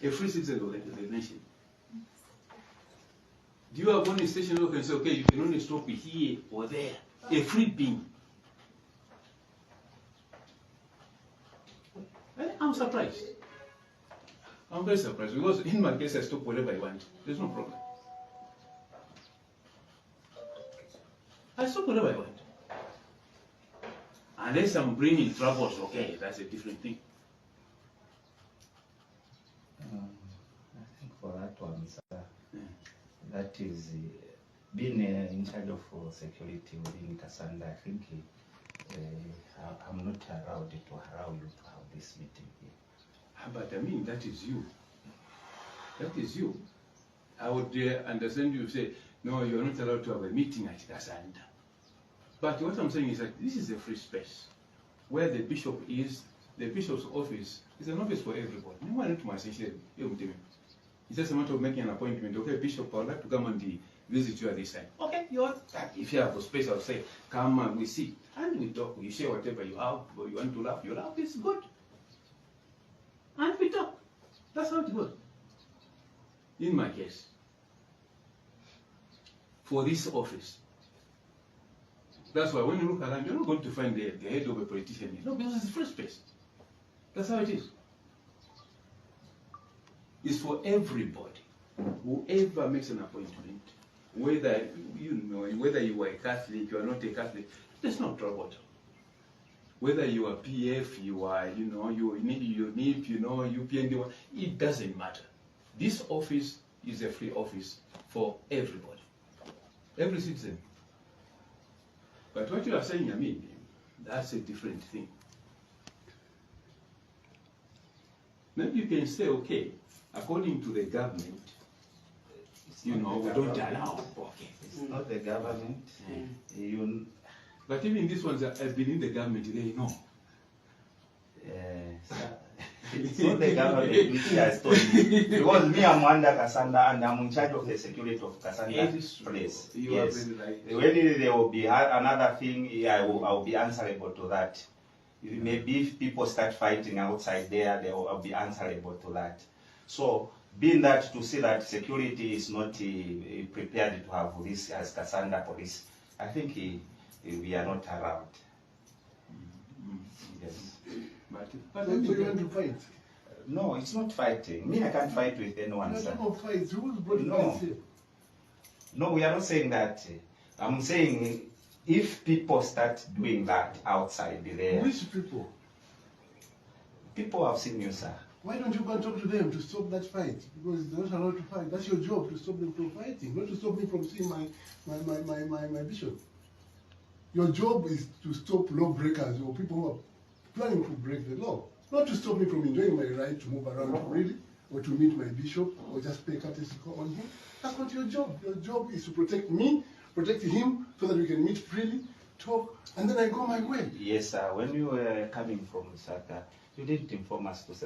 a free citizen of the nation. Do you have one station who can say, okay, you can only stop here or there? A free being. I'm surprised. I'm very surprised because in my case I stop wherever I want. There's no problem. I stop wherever I want. Unless I'm bringing troubles, okay, that's a different thing. I think for that one, sir, that is being in charge of security within Kasanda. I think I'm not allowed to allow you to have this meeting here. But I mean, that is you. That is you. I would understand you say, no, you're not allowed to have a meeting at Kasanda. But what I'm saying is that this is a free space where the bishop is. The bishop's office is an office for everybody. No one to my station. It's just a matter of making an appointment. Okay, bishop, I would like to come and visit you at this time. Okay, if you have a space, I'll say, come and we sit and we talk. We share whatever you have. Or you want to laugh, you laugh. It's good. And we talk. That's how it goes. In my case, for this office, that's why when you look around, you're not going to find the head of a politician. No, because it's free space. That's how it is. It's for everybody. Whoever makes an appointment, whether whether you are a Catholic, you are not a Catholic, there's no trouble. Whether you are PF, you are, you need, UPND, it doesn't matter. This office is a free office for everybody, every citizen. But what you are saying, I mean, that's a different thing. Maybe you can say, okay, according to the government, we don't allow. Okay. It's not the government. But even these ones that have been in the government, they know. It's not the government which has told me. Because me, I'm under Kasanda and I'm in charge of the security of Kasanda place. Yes. When there will be another thing, I will be answerable to that. Maybe if people start fighting outside there, they will be answerable to that. So, being that to see that security is not prepared to have this as Kasanda police, I think we are not allowed. Yes. But so you want to fight? No, it's not fighting. Me, I can't fight with anyone, sir. No, we are not saying that. I'm saying if people start doing that outside there. Which people? People have seen you, sir. Why don't you go and talk to them to stop that fight? Because they're not allowed to fight. That's your job, to stop them from fighting, not to stop me from seeing my bishop. Your job is to stop lawbreakers or people who are planning to break the law. Not to stop me from enjoying my right to move around freely, or to meet my bishop, or just pay courtesy call on him. That's not your job. Your job is to protect me, protect him, so that we can meet freely, talk, and then I go my way. Yes, sir. When you were coming from Lusaka, you didn't inform us to say